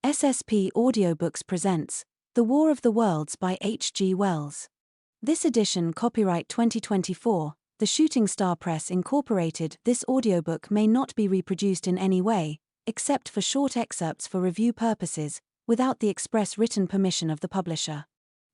SSP Audiobooks presents The War of the Worlds by H.G. Wells. This edition, copyright 2024, The Shooting Star Press Incorporated. This audiobook may not be reproduced in any way, except for short excerpts for review purposes, without the express written permission of the publisher.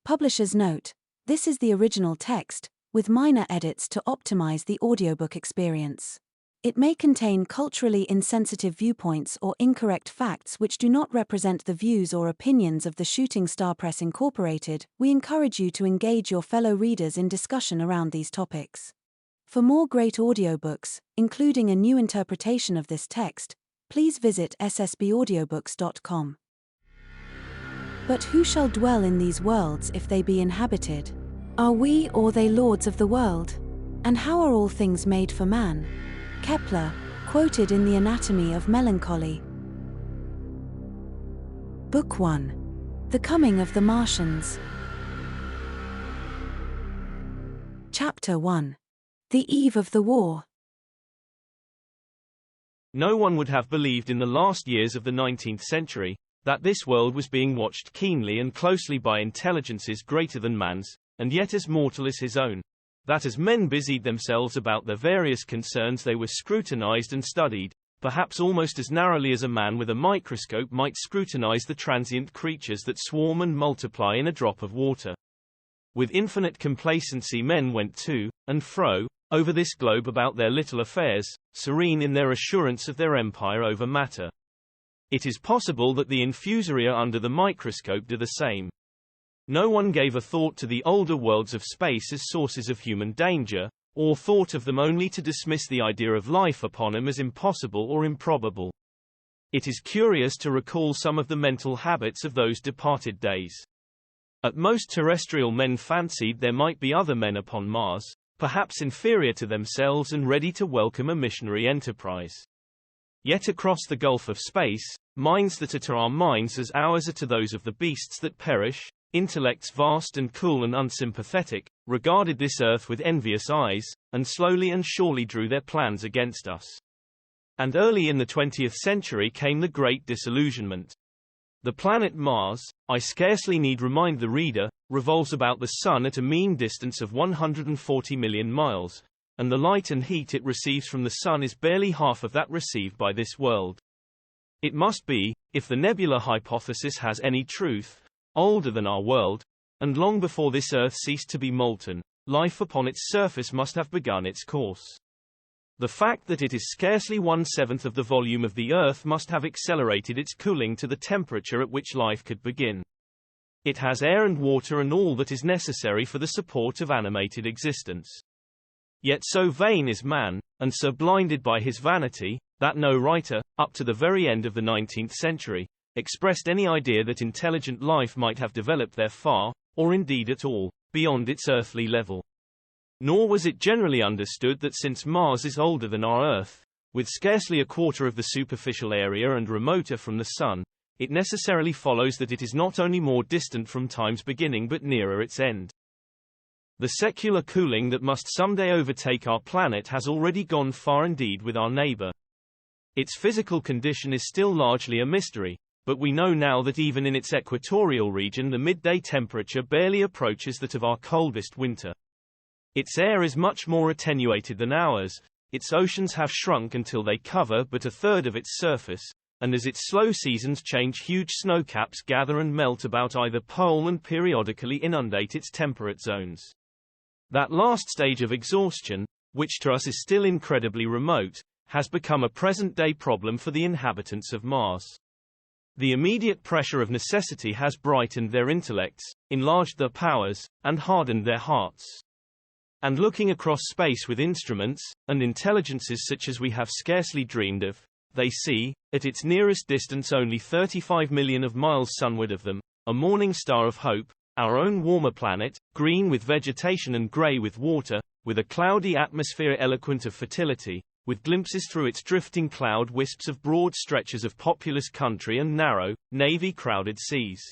Publisher's note: this is the original text, with minor edits to optimize the audiobook experience. It may contain culturally insensitive viewpoints or incorrect facts which do not represent the views or opinions of the Shooting Star Press Incorporated. We encourage you to engage your fellow readers in discussion around these topics. For more great audiobooks, including a new interpretation of this text, please visit ssbaudiobooks.com. But who shall dwell in these worlds if they be inhabited? Are we or they lords of the world? And how are all things made for man? Kepler, quoted in The Anatomy of Melancholy. Book 1. The Coming of the Martians. Chapter 1. The Eve of the War. No one would have believed in the last years of the 19th century that this world was being watched keenly and closely by intelligences greater than man's, and yet as mortal as his own. That as men busied themselves about their various concerns, they were scrutinized and studied, perhaps almost as narrowly as a man with a microscope might scrutinize the transient creatures that swarm and multiply in a drop of water. With infinite complacency men went to and fro over this globe about their little affairs, serene in their assurance of their empire over matter. It is possible that the infusoria under the microscope do the same. No one gave a thought to the older worlds of space as sources of human danger, or thought of them only to dismiss the idea of life upon them as impossible or improbable. It is curious to recall some of the mental habits of those departed days. At most, terrestrial men fancied there might be other men upon Mars, perhaps inferior to themselves and ready to welcome a missionary enterprise. Yet across the gulf of space, minds that are to our minds as ours are to those of the beasts that perish, intellects vast and cool and unsympathetic, regarded this earth with envious eyes, and slowly and surely drew their plans against us. And early in the 20th century came the great disillusionment. The planet Mars, I scarcely need remind the reader, revolves about the Sun at a mean distance of 140 million miles, and the light and heat it receives from the Sun is barely half of that received by this world. It must be, if the nebula hypothesis has any truth, older than our world, and long before this earth ceased to be molten, life upon its surface must have begun its course. The fact that it is scarcely 1/7 of the volume of the earth must have accelerated its cooling to the temperature at which life could begin. It has air and water and all that is necessary for the support of animated existence. Yet so vain is man, and so blinded by his vanity, that no writer, up to the very end of the 19th century, expressed any idea that intelligent life might have developed there far, or indeed at all, beyond its earthly level. Nor was it generally understood that since Mars is older than our Earth, with scarcely a quarter of the superficial area and remoter from the Sun, it necessarily follows that it is not only more distant from time's beginning but nearer its end. The secular cooling that must someday overtake our planet has already gone far indeed with our neighbor. Its physical condition is still largely a mystery, but we know now that even in its equatorial region the midday temperature barely approaches that of our coldest winter. Its air is much more attenuated than ours, its oceans have shrunk until they cover but a third of its surface, and as its slow seasons change, huge snowcaps gather and melt about either pole and periodically inundate its temperate zones. That last stage of exhaustion, which to us is still incredibly remote, has become a present-day problem for the inhabitants of Mars. The immediate pressure of necessity has brightened their intellects, enlarged their powers, and hardened their hearts. And looking across space with instruments, and intelligences such as we have scarcely dreamed of, they see, at its nearest distance only 35 million of miles sunward of them, a morning star of hope, our own warmer planet, green with vegetation and grey with water, with a cloudy atmosphere eloquent of fertility, with glimpses through its drifting cloud wisps of broad stretches of populous country and narrow, navy-crowded seas.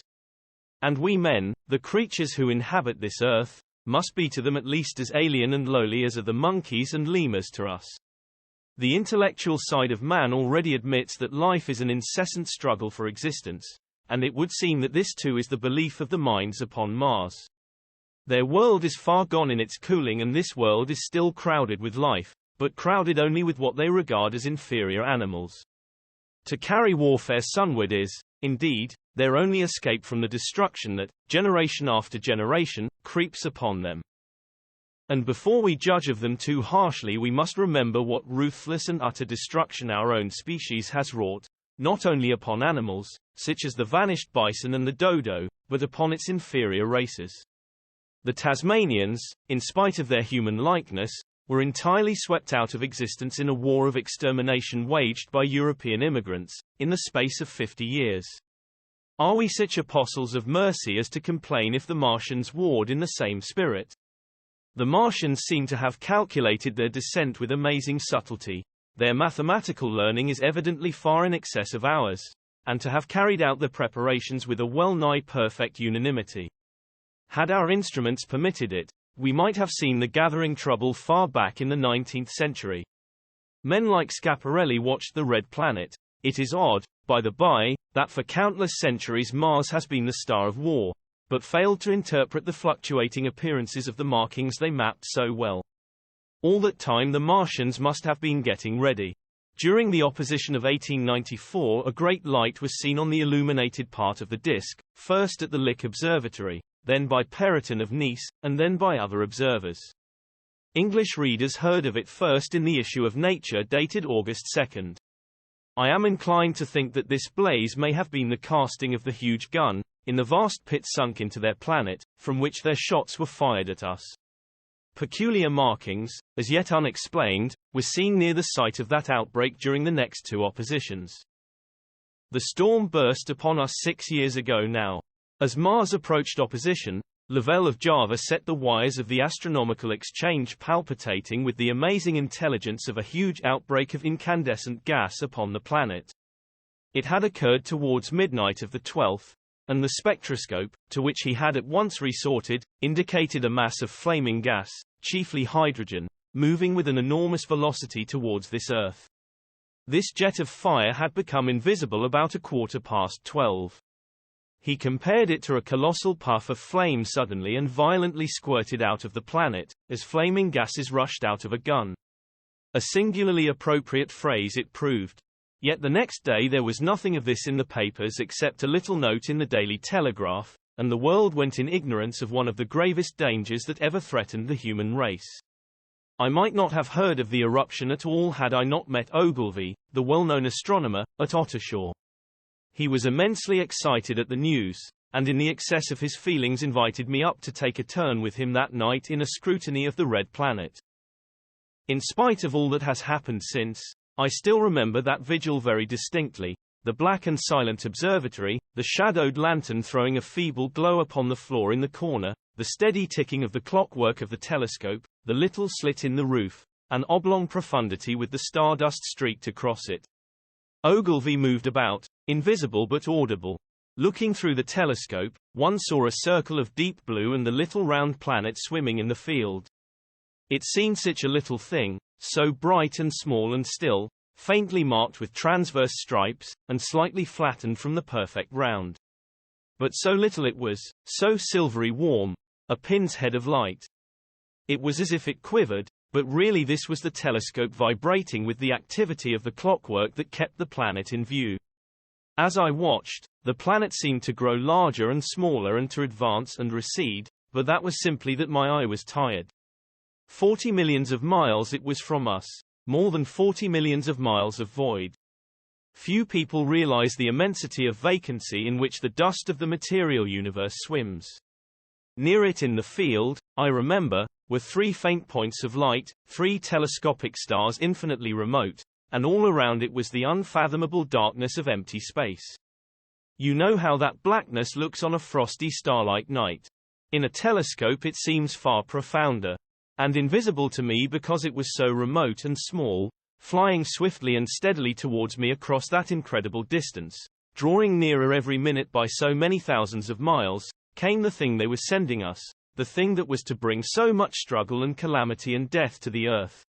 And we men, the creatures who inhabit this earth, must be to them at least as alien and lowly as are the monkeys and lemurs to us. The intellectual side of man already admits that life is an incessant struggle for existence, and it would seem that this too is the belief of the minds upon Mars. Their world is far gone in its cooling, and this world is still crowded with life, but crowded only with what they regard as inferior animals. To carry warfare sunward is, indeed, their only escape from the destruction that, generation after generation, creeps upon them. And before we judge of them too harshly, we must remember what ruthless and utter destruction our own species has wrought, not only upon animals, such as the vanished bison and the dodo, but upon its inferior races. The Tasmanians, in spite of their human likeness, were entirely swept out of existence in a war of extermination waged by European immigrants, in the space of 50 years. Are we such apostles of mercy as to complain if the Martians warred in the same spirit? The Martians seem to have calculated their descent with amazing subtlety. Their mathematical learning is evidently far in excess of ours, and to have carried out their preparations with a well-nigh perfect unanimity. Had our instruments permitted it, we might have seen the gathering trouble far back in the 19th century. Men like Schiaparelli watched the red planet. It is odd, by the by, that for countless centuries Mars has been the star of war, but failed to interpret the fluctuating appearances of the markings they mapped so well. All that time the Martians must have been getting ready. During the opposition of 1894, a great light was seen on the illuminated part of the disk, first at the Lick Observatory, then by Perrotin of Nice, and then by other observers. English readers heard of it first in the issue of Nature dated August 2. I am inclined to think that this blaze may have been the casting of the huge gun, in the vast pit sunk into their planet, from which their shots were fired at us. Peculiar markings, as yet unexplained, were seen near the site of that outbreak during the next two oppositions. The storm burst upon us 6 years ago now. As Mars approached opposition, Lovell of Java set the wires of the astronomical exchange palpitating with the amazing intelligence of a huge outbreak of incandescent gas upon the planet. It had occurred towards midnight of the 12th, and the spectroscope, to which he had at once resorted, indicated a mass of flaming gas, chiefly hydrogen, moving with an enormous velocity towards this Earth. This jet of fire had become invisible about 12:15. He compared it to a colossal puff of flame suddenly and violently squirted out of the planet, as flaming gases rushed out of a gun. A singularly appropriate phrase it proved. Yet the next day there was nothing of this in the papers except a little note in the Daily Telegraph, and the world went in ignorance of one of the gravest dangers that ever threatened the human race. I might not have heard of the eruption at all had I not met Ogilvy, the well-known astronomer, at Ottershaw. He was immensely excited at the news, and in the excess of his feelings invited me up to take a turn with him that night in a scrutiny of the red planet. In spite of all that has happened since, I still remember that vigil very distinctly, the black and silent observatory, the shadowed lantern throwing a feeble glow upon the floor in the corner, the steady ticking of the clockwork of the telescope, the little slit in the roof, an oblong profundity with the stardust streaked across it. Ogilvy moved about, invisible but audible. Looking through the telescope, one saw a circle of deep blue and the little round planet swimming in the field. It seemed such a little thing, so bright and small and still, faintly marked with transverse stripes, and slightly flattened from the perfect round. But so little it was, so silvery warm, a pin's head of light. It was as if it quivered, but really this was the telescope vibrating with the activity of the clockwork that kept the planet in view. As I watched, the planet seemed to grow larger and smaller and to advance and recede, but that was simply that my eye was tired. 40 millions of miles it was from us, more than 40 millions of miles of void. Few people realize the immensity of vacancy in which the dust of the material universe swims. Near it in the field, I remember, were 3 faint points of light, 3 telescopic stars infinitely remote, and all around it was the unfathomable darkness of empty space. You know how that blackness looks on a frosty starlight night. In a telescope it seems far profounder, and invisible to me because it was so remote and small, flying swiftly and steadily towards me across that incredible distance, drawing nearer every minute by so many thousands of miles, came the thing they were sending us, the thing that was to bring so much struggle and calamity and death to the earth.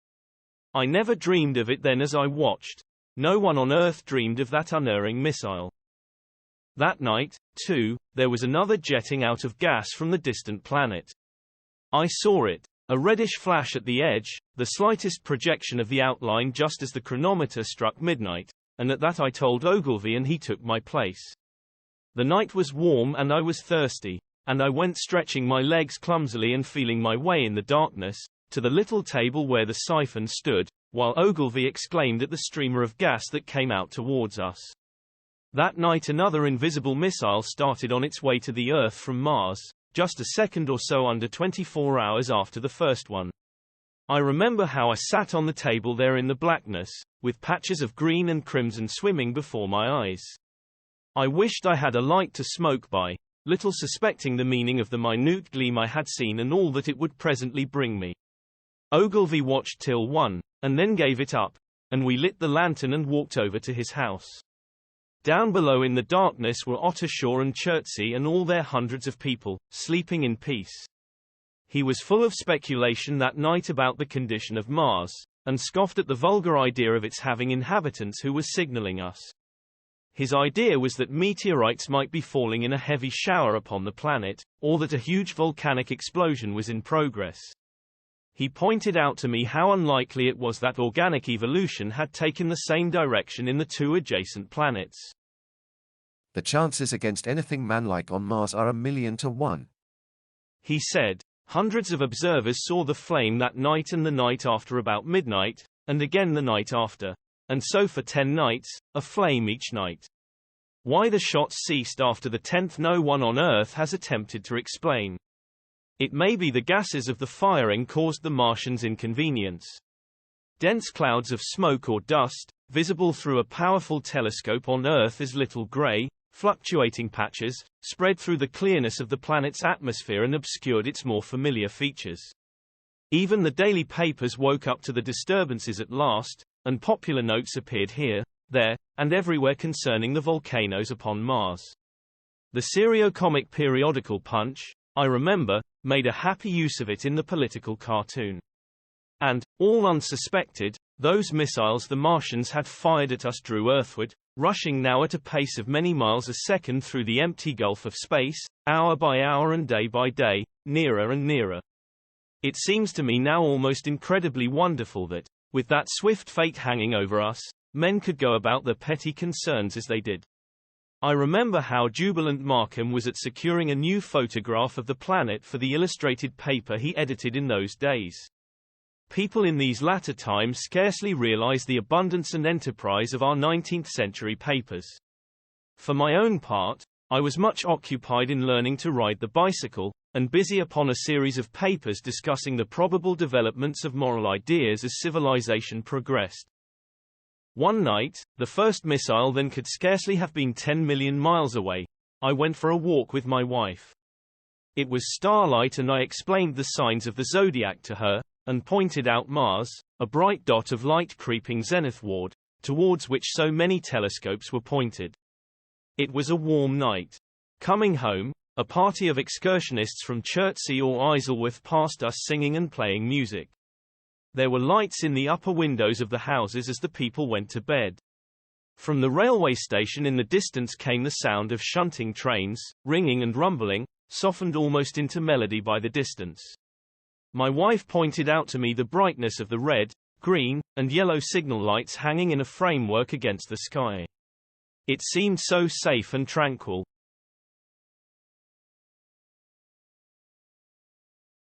I never dreamed of it then as I watched. No one on earth dreamed of that unerring missile. That night, too, there was another jetting out of gas from the distant planet. I saw it. A reddish flash at the edge, the slightest projection of the outline just as the chronometer struck midnight, and at that I told Ogilvy and he took my place. The night was warm and I was thirsty, and I went stretching my legs clumsily and feeling my way in the darkness, to the little table where the siphon stood, while Ogilvy exclaimed at the streamer of gas that came out towards us. That night another invisible missile started on its way to the Earth from Mars, just a second or so under 24 hours after the first one. I remember how I sat on the table there in the blackness, with patches of green and crimson swimming before my eyes. I wished I had a light to smoke by, little suspecting the meaning of the minute gleam I had seen and all that it would presently bring me. Ogilvy watched till 1, and then gave it up, and we lit the lantern and walked over to his house. Down below in the darkness were Ottershaw and Chertsey and all their hundreds of people, sleeping in peace. He was full of speculation that night about the condition of Mars, and scoffed at the vulgar idea of its having inhabitants who were signaling us. His idea was that meteorites might be falling in a heavy shower upon the planet, or that a huge volcanic explosion was in progress. He pointed out to me how unlikely it was that organic evolution had taken the same direction in the two adjacent planets. The chances against anything manlike on Mars are 1,000,000 to 1. He said, hundreds of observers saw the flame that night and the night after about midnight, and again the night after, and so for 10 nights, a flame each night. Why the shots ceased after the 10th no one on Earth has attempted to explain. It may be the gases of the firing caused the Martians inconvenience. Dense clouds of smoke or dust, visible through a powerful telescope on Earth as little gray, fluctuating patches, spread through the clearness of the planet's atmosphere and obscured its more familiar features. Even the daily papers woke up to the disturbances at last, and popular notes appeared here, there, and everywhere concerning the volcanoes upon Mars. The serio-comic periodical Punch, I remember, made a happy use of it in the political cartoon. And, all unsuspected, those missiles the Martians had fired at us drew earthward, rushing now at a pace of many miles a second through the empty gulf of space, hour by hour and day by day, nearer and nearer. It seems to me now almost incredibly wonderful that, with that swift fate hanging over us, men could go about their petty concerns as they did. I remember how jubilant Markham was at securing a new photograph of the planet for the illustrated paper he edited in those days. People in these latter times scarcely realize the abundance and enterprise of our 19th-century papers. For my own part, I was much occupied in learning to ride the bicycle, and busy upon a series of papers discussing the probable developments of moral ideas as civilization progressed. One night, the first missile then could scarcely have been 10 million miles away. I went for a walk with my wife. It was starlight and I explained the signs of the zodiac to her, and pointed out Mars, a bright dot of light creeping zenithward, towards which so many telescopes were pointed. It was a warm night. Coming home, a party of excursionists from Chertsey or Isleworth passed us singing and playing music. There were lights in the upper windows of the houses as the people went to bed. From the railway station in the distance came the sound of shunting trains, ringing and rumbling, softened almost into melody by the distance. My wife pointed out to me the brightness of the red, green, and yellow signal lights hanging in a framework against the sky. It seemed so safe and tranquil.